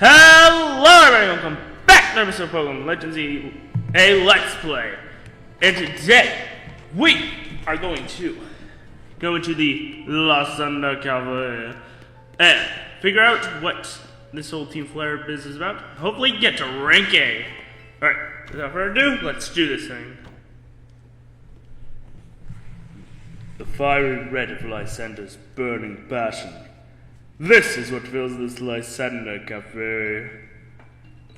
Hello everybody, welcome back to Mr. Pokemon Legends a Let's Play. And today, we are going to go into the Lysandre Cafe and figure out what this whole Team Flare business is about. Hopefully get to rank A. Alright, without further ado, let's do this thing. The fiery red of Lysandre's burning passion. This is what fills this Lysandre Cafe.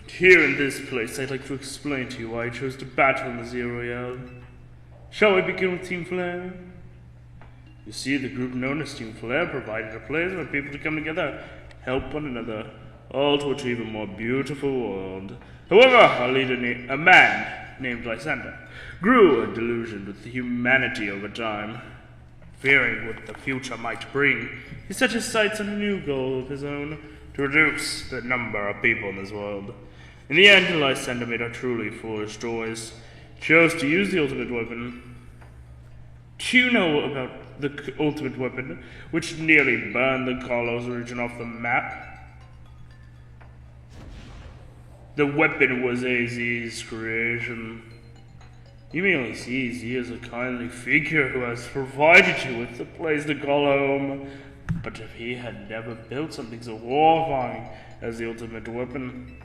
Here in this place, I'd like to explain to you why I chose to battle in the Zero Royale. Shall we begin with Team Flare? You see, the group known as Team Flare provided a place for people to come together, help one another, all to achieve a more beautiful world. However, our leader, a man named Lysandre, grew a delusion with humanity over time. Fearing what the future might bring, he set his sights on a new goal of his own, to reduce the number of people in this world. In the end, Lysandre made a truly foolish choice. He chose to use the ultimate weapon. Do you know about the ultimate weapon, which nearly burned the Kalos region off the map? The weapon was AZ's creation. You may only see AZ as a kindly figure who has provided you with a place to call home. But if he had never built something so horrifying as the ultimate weapon,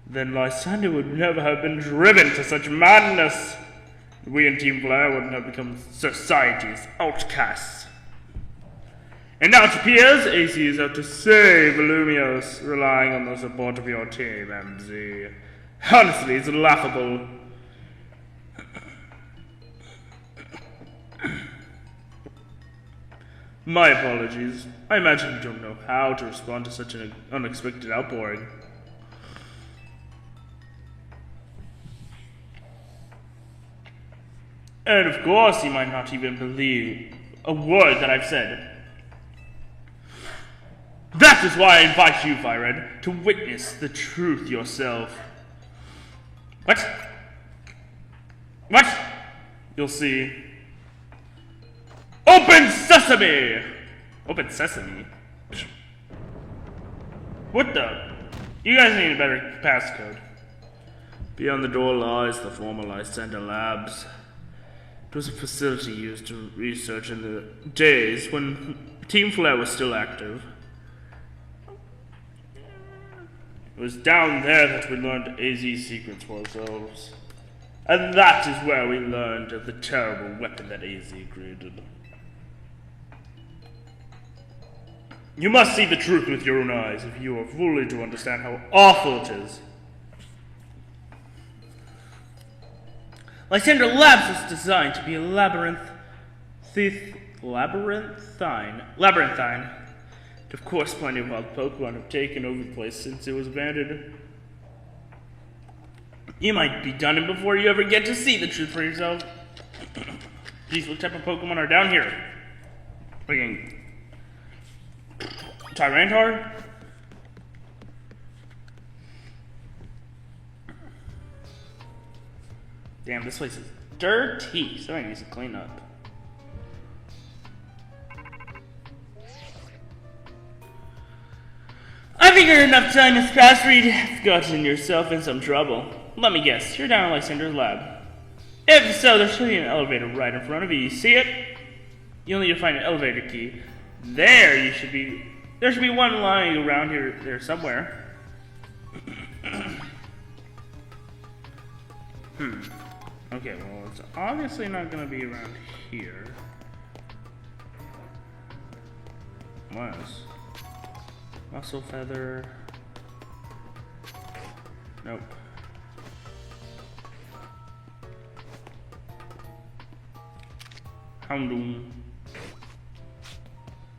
then Lysandre would never have been driven to such madness. We in Team Flare wouldn't have become society's outcasts. And now it appears AZ is out to save Lumios, relying on the support of your team, MZ. Honestly, it's laughable. My apologies. I imagine you don't know how to respond to such an unexpected outpouring. And of course, you might not even believe a word that I've said. That is why I invite you, Firehead, to witness the truth yourself. What? What? You'll see. Open Sesame! Open Sesame? What the? You guys need a better passcode. Beyond the door lies the former Lysandre Labs. It was a facility used to research in the days when Team Flare was still active. It was down there that we learned AZ's secrets for ourselves. And that is where we learned of the terrible weapon that AZ created. You must see the truth with your own eyes if you are fully to understand how awful it is. Lysandre Labs was designed to be labyrinthine. And of course, plenty of wild Pokemon have taken over the place since it was abandoned. You might be done before you ever get to see the truth for yourself. Geez, what type of Pokemon are down here? Freaking Tyranitar? Damn, this place is dirty. Somebody needs to clean up. I figure enough time has passed for you to have gotten yourself in some trouble. Let me guess, you're down at Lysandre's lab. If so, there should be an elevator right in front of you. You see it? You'll need to find an elevator key. There should be one lying around here there somewhere. Okay, well, it's obviously not going to be around here. What else? Muscle feather. Nope. Houndoom.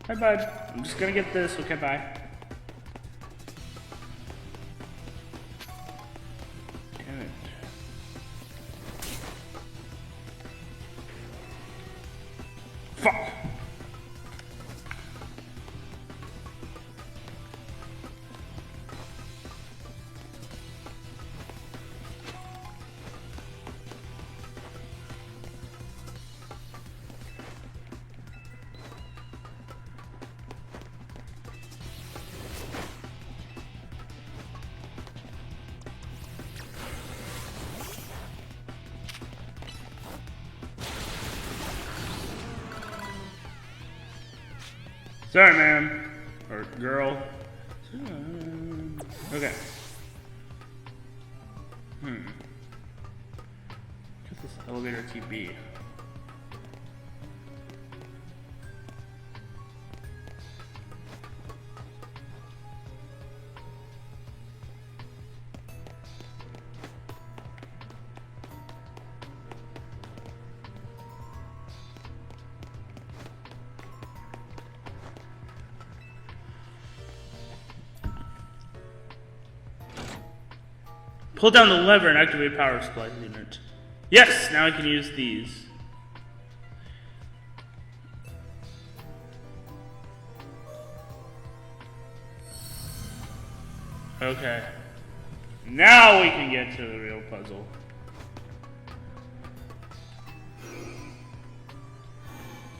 Hi, bud. I'm just gonna get this. Okay, bye. Damn it. Fuck! Sorry, ma'am. Or girl. Okay. Could this elevator key be? Pull down the lever and activate power supply unit. Yes, now I can use these. Okay. Now we can get to the real puzzle.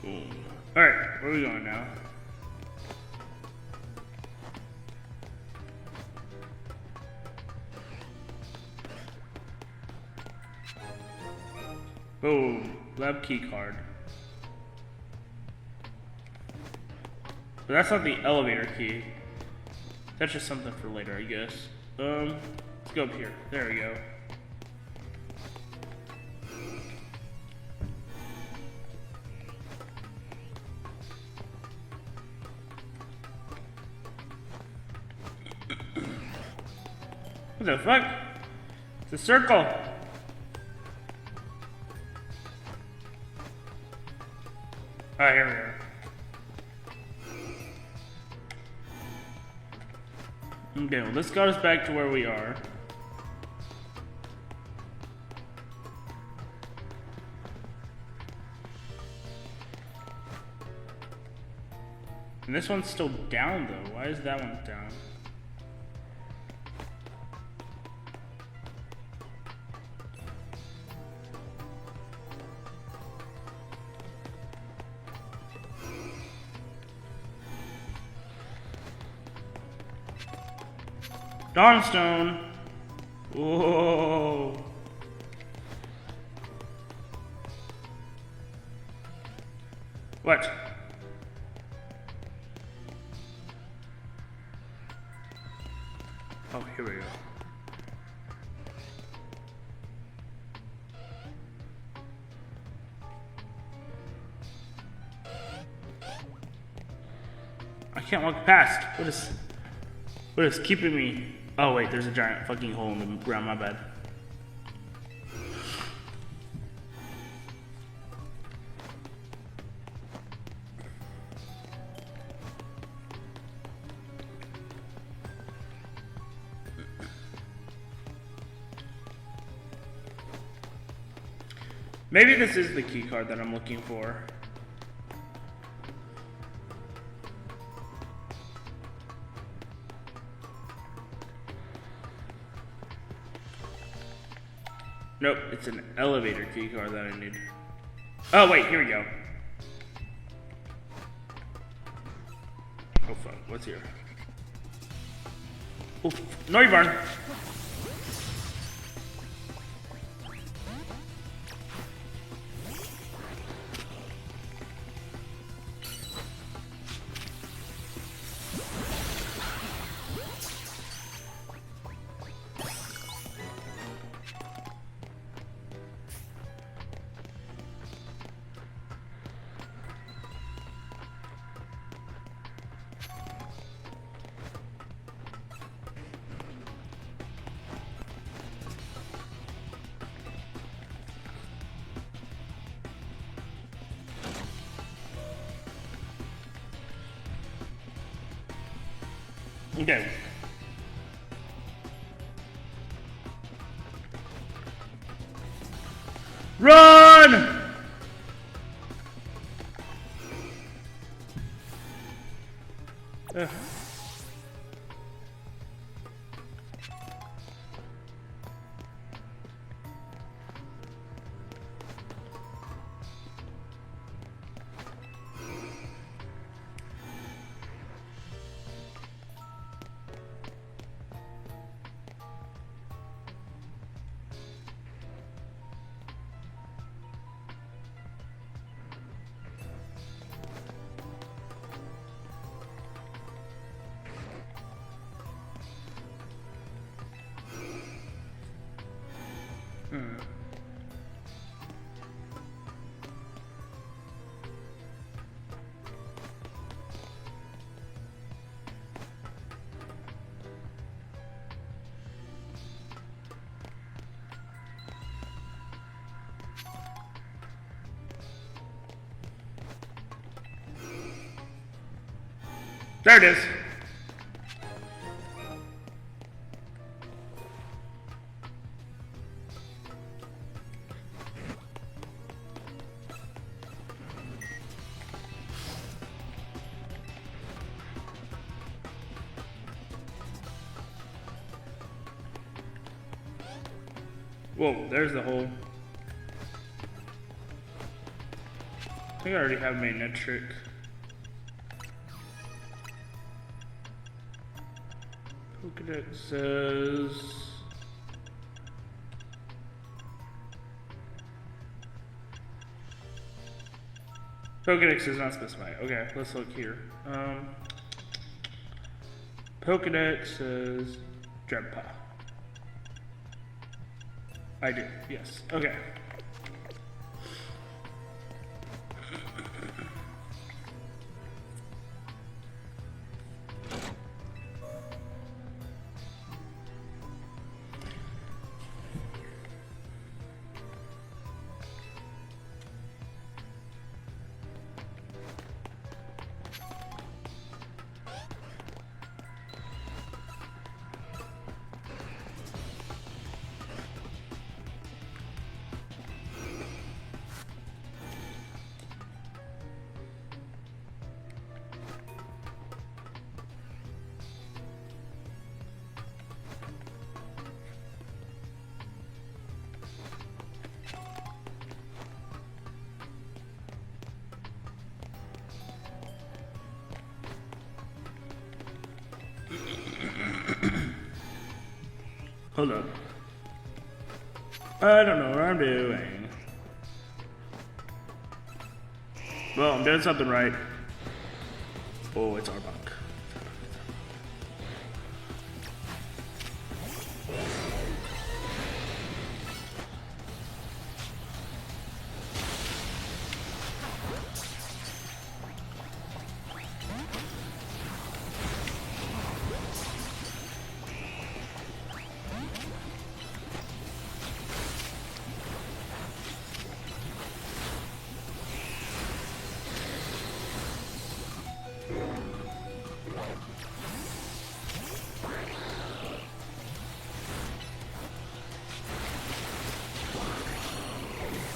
Alright, where are we going now? Oh, lab key card. But that's not the elevator key. That's just something for later, I guess. Let's go up here. There we go. What the fuck? It's a circle. Alright, here we are. Okay, well, this got us back to where we are. And this one's still down, though. Why is that one down? Dawnstone. Whoa. What? Oh, here we go. I can't walk past. What is keeping me? Oh wait, there's a giant fucking hole in the ground, my bad. Maybe this is the key card that I'm looking for. Nope, it's an elevator key card that I need. Oh wait, here we go. Oh fuck, what's here? Oh, Naughty Barn! Okay. Run! Ugh. There it is. Whoa, there's the hole. I think I already have made that trick. Pokedex says... Pokedex does not specify. Okay, let's look here. Pokedex says Dreadpaw. I do, yes. Okay. Hold up. I don't know what I'm doing. Well, I'm doing something right. Oh, it's our bunk.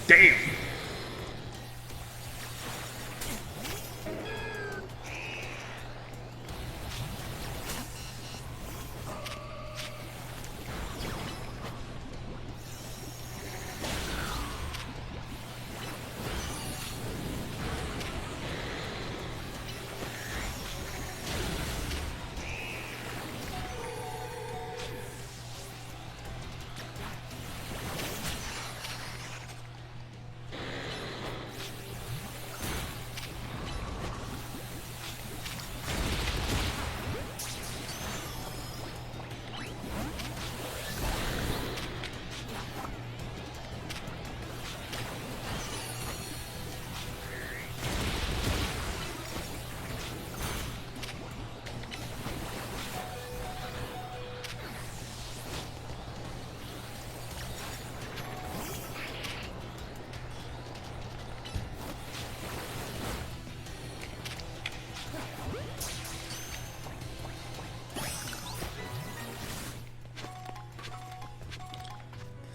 Damn!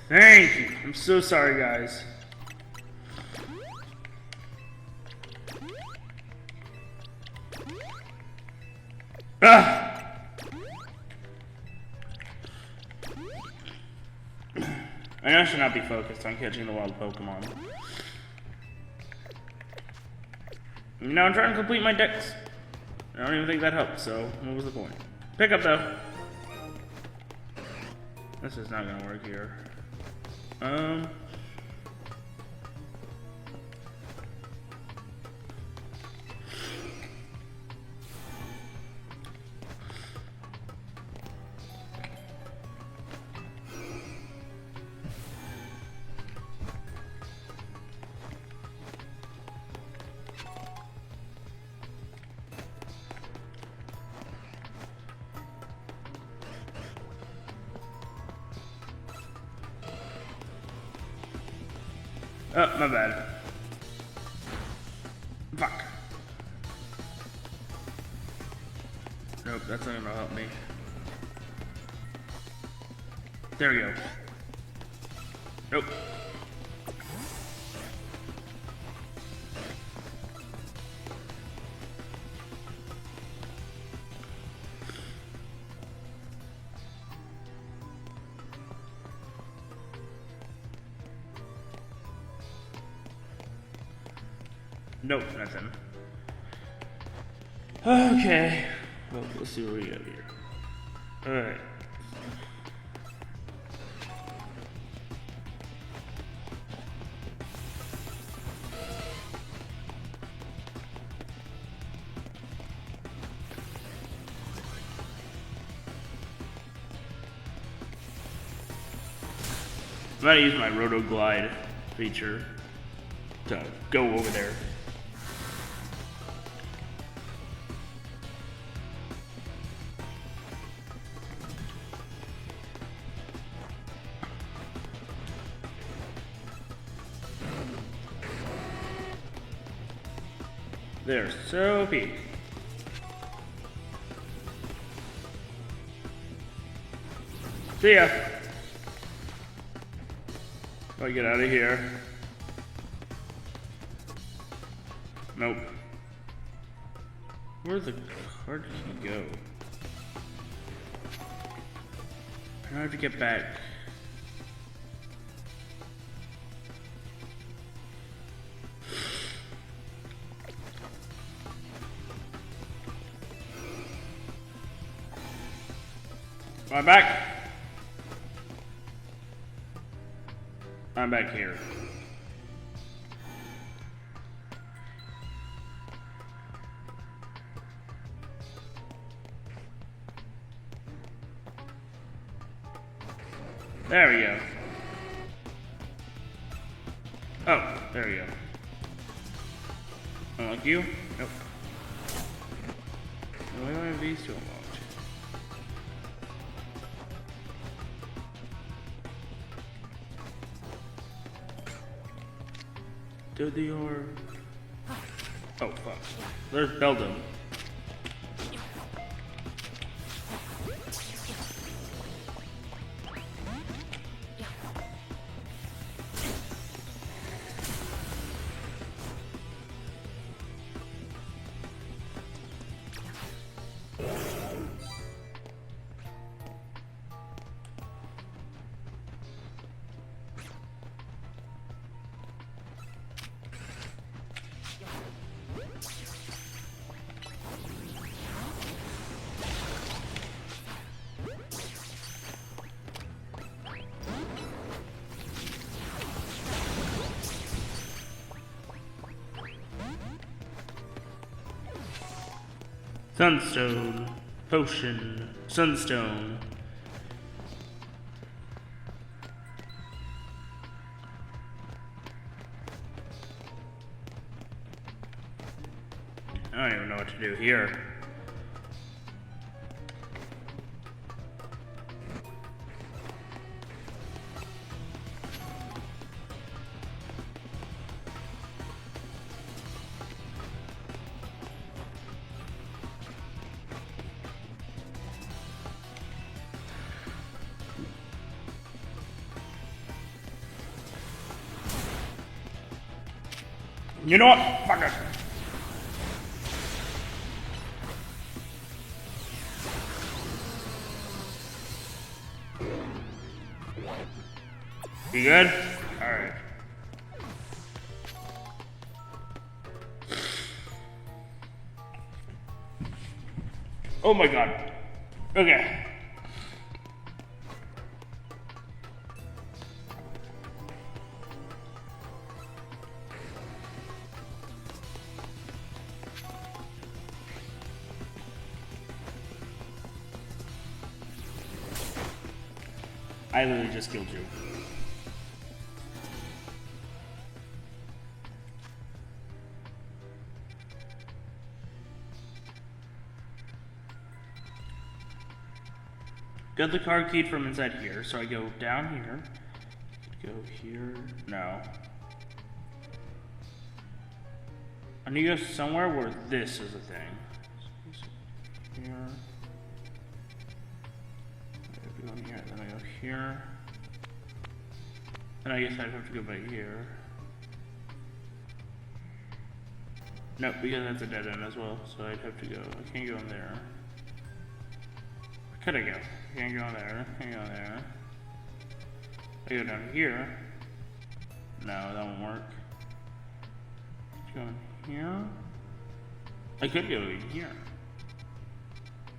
Thank you. I'm so sorry, guys. Ah! I know I should not be focused on catching the wild Pokemon. You know, I'm trying to complete my decks. I don't even think that helped, so what was the point? Pick up, though. This is not gonna work here. Oh, my bad. Fuck. that's not gonna help me. There we go. Nope. Nope, nothing. Okay. Well, let's see what we got here. Alright. I'm gonna use my Roto Glide feature to go over there. They're so big. See ya. I'll get out of here. Nope. Where the card did he go? I have to get back. I'm back. I'm back here. There we go. Oh, there we go. Unlock you? Nope. No, I don't have these two unlocked. Did the or? Oh fuck! There's Beldum. Sunstone, potion, sunstone. I don't even know what to do here. You know what? Fuck it. You good? Alright. Oh my god. Okay. I literally just killed you. Got the card key from inside here, so I go down here. Go here. No. I need to go somewhere where this is a thing. Here. go in here, then I go here. And I guess I'd have to go back here. No, because that's a dead end as well, so I'd have to go. I can't go in there. Where could I go? I can't go in there. I can't go in there. I go down here. No, that won't work. Go in here. I could go in here.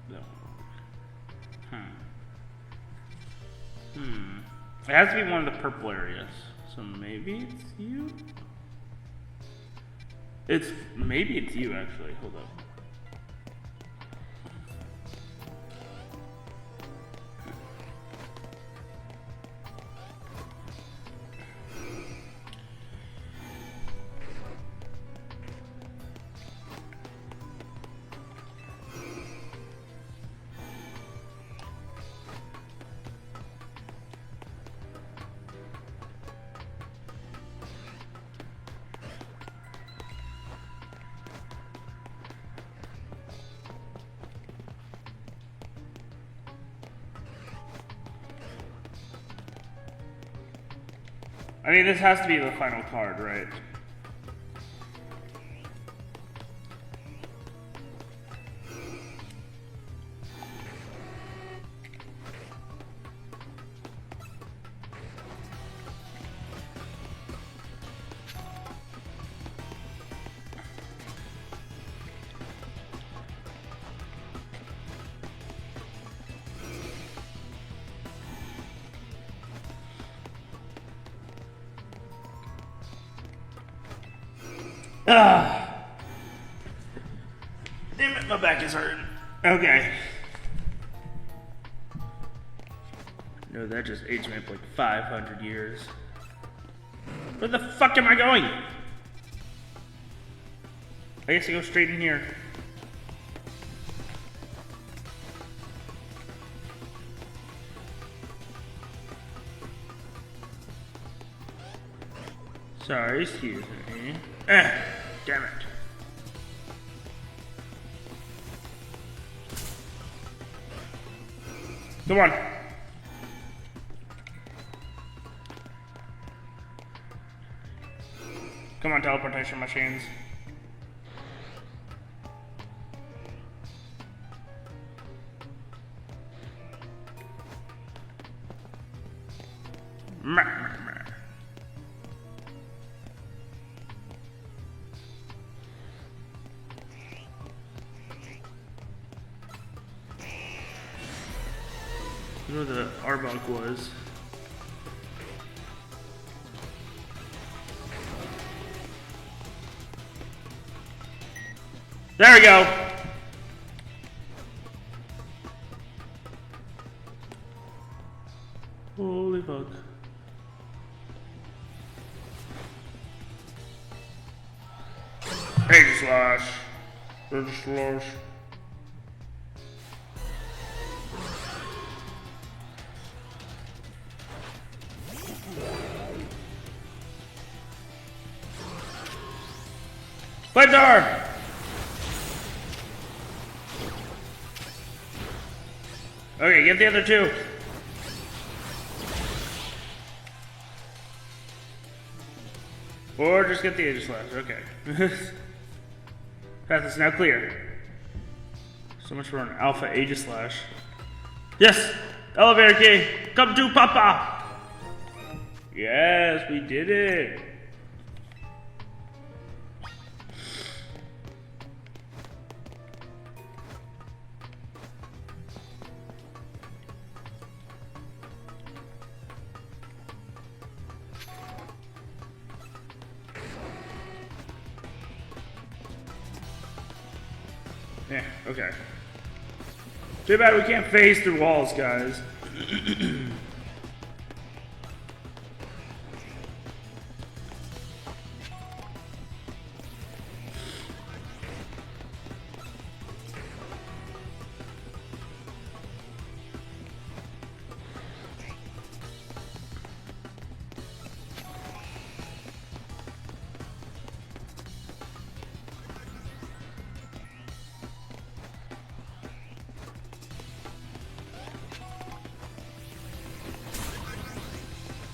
That won't work. It has to be one of the purple areas. So maybe it's you? Maybe it's you actually. Hold up. I mean, this has to be the final card, right? Ah! Damn it, my back is hurting. Okay. No, that just aged me up like 500 years. Where the fuck am I going? I guess I go straight in here. Sorry, excuse me. Damn it. Come on. Come on, teleportation machines. You know where the Arbok was. There we go. Holy fuck. Hey, slash. There's a slash. Lysandre! Okay, get the other two. Or just get the Aegis Slash, okay. Path is now clear. So much for an Alpha Aegis Slash. Yes! Elevator key! Come to Papa! Yes, we did it! Yeah, okay. Too bad we can't phase through walls, guys.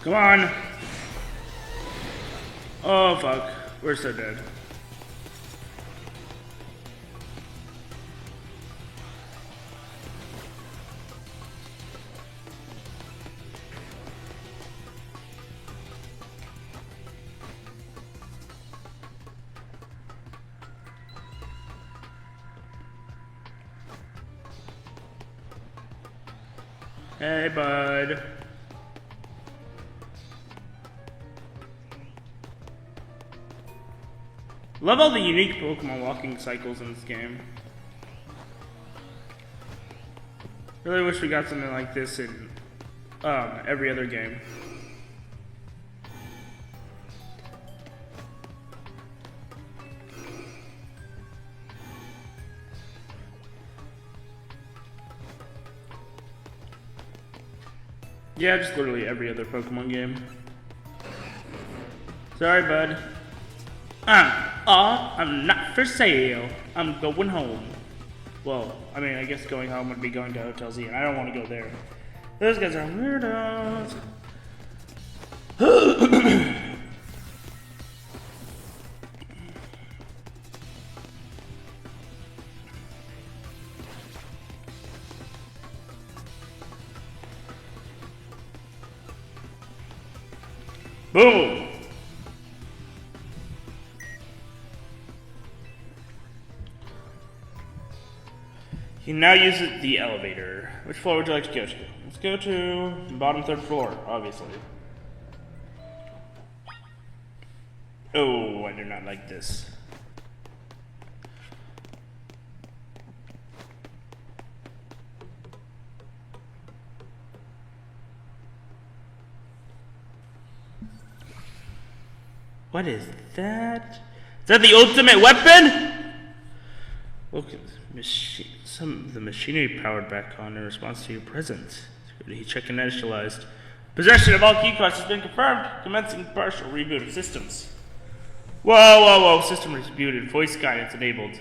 Come on. Oh, fuck. We're so dead. Hey, bud. Love all the unique Pokemon walking cycles in this game. Really wish we got something like this in every other game. Yeah, just literally every other Pokemon game. Sorry, bud. I'm not for sale. I'm going home. Well, I mean, I guess going home would be going to Hotel Z, and I don't want to go there. Those guys are weirdos. Boom! He now uses the elevator. Which floor would you like to go to? Let's go to the bottom third floor, obviously. Oh, I do not like this. What is that? Is that the ultimate weapon? Look, some of the machinery powered back on in response to your presence. Security check initialized. Possession of all key cards has been confirmed. Commencing partial reboot of systems. Whoa. System rebooted. Voice guidance enabled.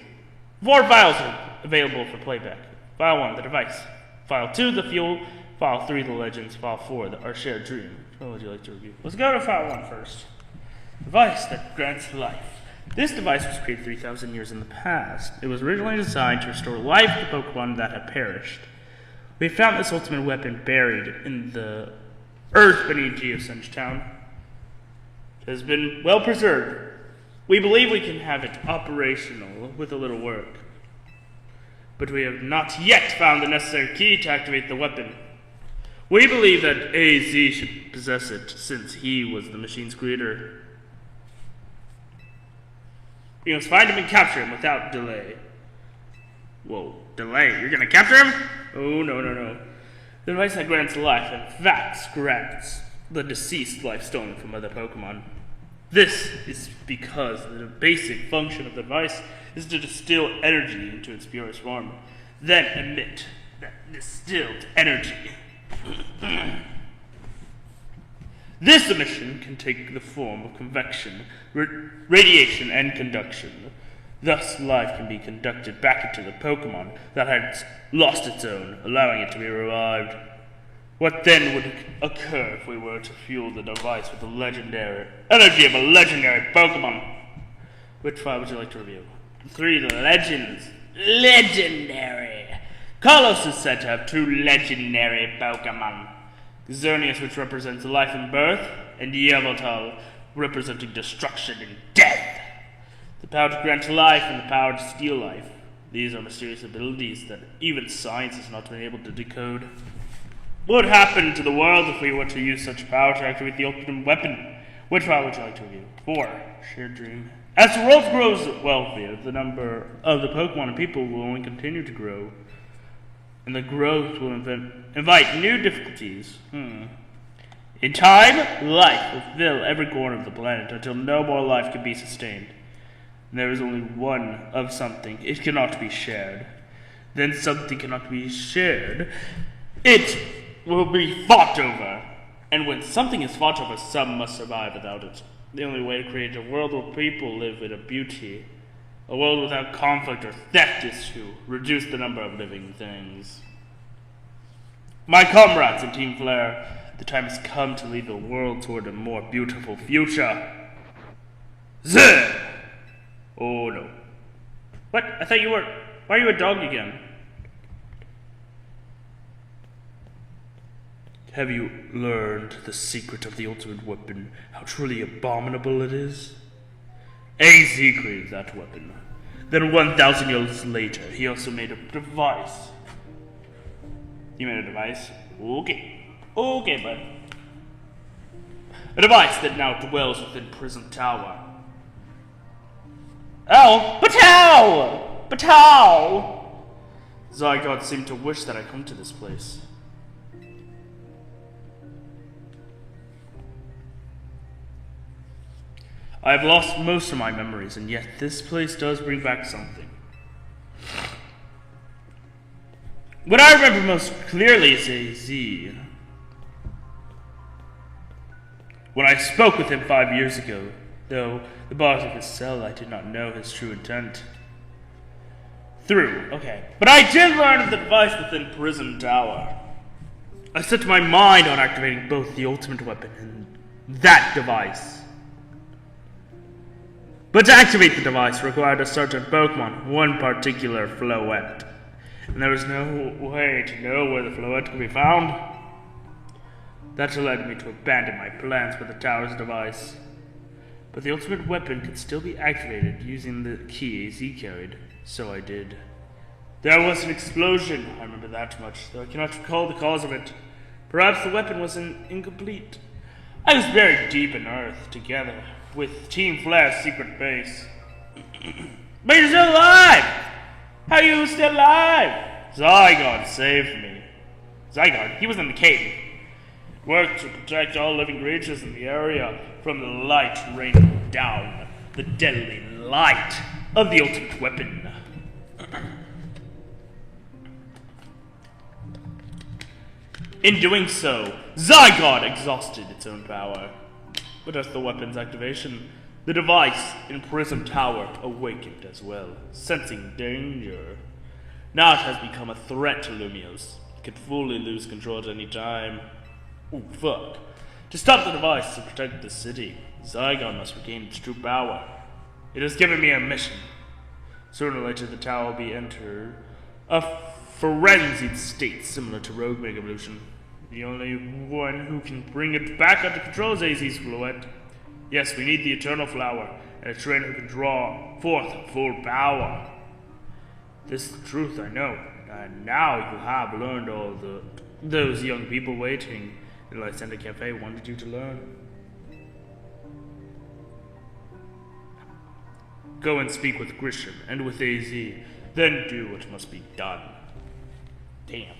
4 files are available for playback. File 1, the device. File 2, the fuel. File 3, the legends. File 4, our shared dream. What would you like to review? Let's go to file 1 first. Device that grants life. This device was created 3,000 years in the past. It was originally designed to restore life to Pokemon that had perished. We found this ultimate weapon buried in the earth beneath Geosenge Town. It has been well preserved. We believe we can have it operational with a little work. But we have not yet found the necessary key to activate the weapon. We believe that AZ should possess it since he was the machine's creator. We must find him and capture him without delay. Whoa, delay? You're gonna capture him? Oh, no. The device that grants life, in fact, grants the deceased life stolen from other Pokemon. This is because the basic function of the device is to distill energy into its purest form, then emit that distilled energy. This emission can take the form of convection, radiation, and conduction. Thus, life can be conducted back into the Pokemon that has lost its own, allowing it to be revived. What then would occur if we were to fuel the device with the legendary energy of a legendary Pokemon? Which file would you like to review? 3 legends. Legendary. Carlos is said to have 2 legendary Pokemon. Xerneas, which represents life and birth, and Yveltal, representing destruction and death. The power to grant life and the power to steal life. These are mysterious abilities that even science has not been able to decode. What would happen to the world if we were to use such power to activate the ultimate weapon? Which file would you like to review? 4. Shared dream. As the world grows wealthier, the number of the Pokemon and people will only continue to grow. And the growth will invite new difficulties. In time, life will fill every corner of the planet until no more life can be sustained. And there is only one of something. It cannot be shared. Then something cannot be shared. It will be fought over. And when something is fought over, some must survive without it. The only way to create a world where people live in a beauty, a world without conflict or theft, is to reduce the number of living things. My comrades in Team Flare, The time has come to lead the world toward a more beautiful future. Zah! Oh no. What? I thought you were... Why are you a dog again? Have you learned the secret of the ultimate weapon? How truly abominable it is? AZ created that weapon. Then 1,000 years later, he also made a device. You made a device? Okay. Okay, bud. A device that now dwells within Prison Tower. Oh, but how? But how? Zygarde seemed to wish that I come to this place. I have lost most of my memories, and yet this place does bring back something. What I remember most clearly is AZ. When I spoke with him 5 years ago, though the bars of his cell, I did not know his true intent. Okay. But I did learn of the device within Prison Tower. I set my mind on activating both the ultimate weapon and that device. But to activate the device required a certain Pokemon, one particular Floette. And there was no way to know where the Floette could be found. That led me to abandon my plans for the tower's device. But the ultimate weapon could still be activated using the key AZ carried, so I did. There was an explosion, I remember that much, though I cannot recall the cause of it. Perhaps the weapon was incomplete. I was buried deep in Earth, together with Team Flare's secret base. But you're still alive! How are you still alive? Zygarde saved me. Zygarde, he was in the cave. Worked to protect all living creatures in the area from the light raining down. The deadly light of the ultimate weapon. In doing so, Zygarde exhausted its own power. But as the weapon's activation, the device in Prison Tower awakened as well, sensing danger. Now it has become a threat to Lumios. It could fully lose control at any time. Ooh, fuck. To stop the device and protect the city, Zygarde must regain its true power. It has given me a mission. Sooner or later the tower will be entered a frenzied state similar to Rogue Mega Evolution. The only one who can bring it back under control is AZ's Floette. Yes, we need the Eternal Flower, and a trainer who can draw forth full power. This is the truth, I know. And now you have learned all those young people waiting in the Lysandre Cafe wanted you to learn. Go and speak with Grisham and with AZ, then do what must be done. Damn.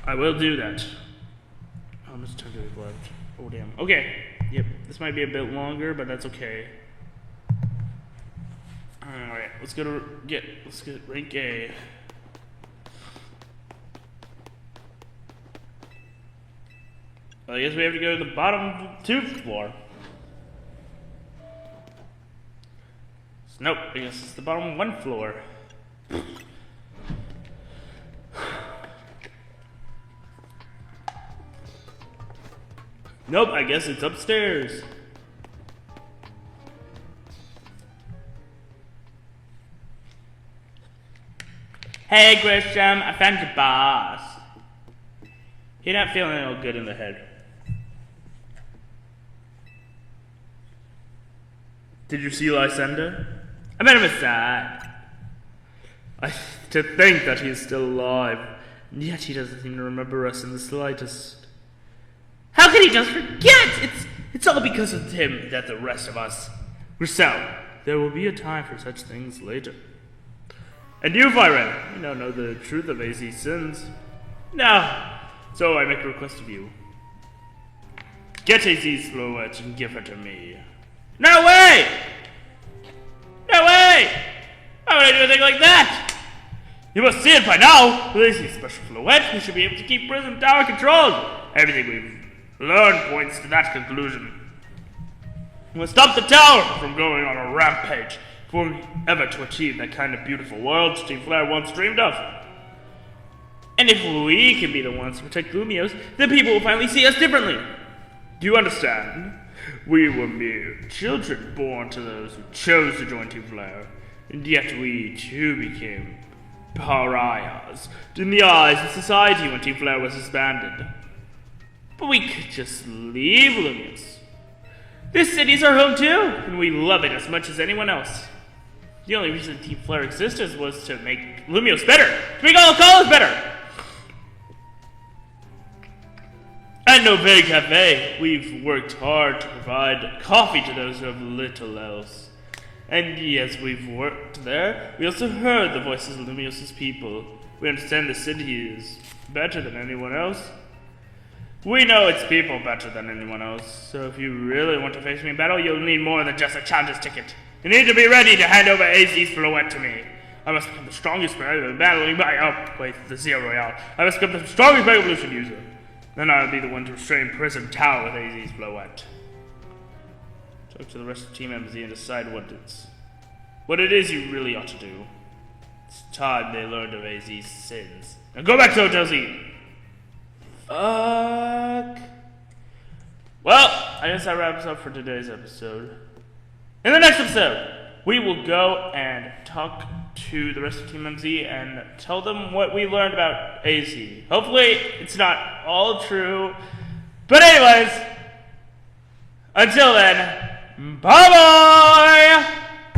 I will do that. How much time do we have left? Oh, damn. Okay. Yep. This might be a bit longer, but that's okay. Alright. Let's get rank A. Well, I guess we have to go to the bottom 2th floor. Nope. I guess it's the bottom 1 floor. Nope, I guess it's upstairs. Hey, Grisham, I found your boss. You're not feeling all good in the head. Did you see Lysandre? I met him aside. To think that he is still alive, and yet he doesn't seem to remember us in the slightest. How can he just forget? It's all because of him that the rest of us. Grisham, there will be a time for such things later. And you, Fyren, you don't know the truth of AZ's sins. No, so I make a request of you. Get AZ's Floette and give her to me. No way! No way! Why would I do a thing like that? You must see it by now. With AZ's special Floette, we should be able to keep Prison Tower controlled. Everything we've learned points to that conclusion. We must stop the tower from going on a rampage if we're ever to achieve that kind of beautiful world Team Flare once dreamed of. And if we can be the ones to protect Lumios, then people will finally see us differently. Do you understand? We were mere children born to those who chose to join Team Flare, and yet we too became pariahs in the eyes of society when Team Flare was disbanded. But we could just leave Lumios. This city is our home too, and we love it as much as anyone else. The only reason Team Flare existed was to make Lumios better, to make all college better. At Nove Cafe, we've worked hard to provide coffee to those who have little else. And as we've worked there, we also heard the voices of Lumios' people. We understand the city is better than anyone else. We know its people better than anyone else, so if you really want to face me in battle, you'll need more than just a challenger's ticket. You need to be ready to hand over AZ's Floette to me. I must become the strongest player battling by the Zero Royale. I must become the strongest Mega Evolution user. Then I'll be the one to restrain Prison Tower with AZ's Floette. Talk to the rest of Team MZ and decide what it is you really ought to do. It's time they learned of AZ's sins. Now go back to Hotel Z! Fuck. Well, I guess that wraps up for today's episode. In the next episode, we will go and talk to the rest of Team MZ and tell them what we learned about AZ. Hopefully, it's not all true. But anyways, until then, bye-bye!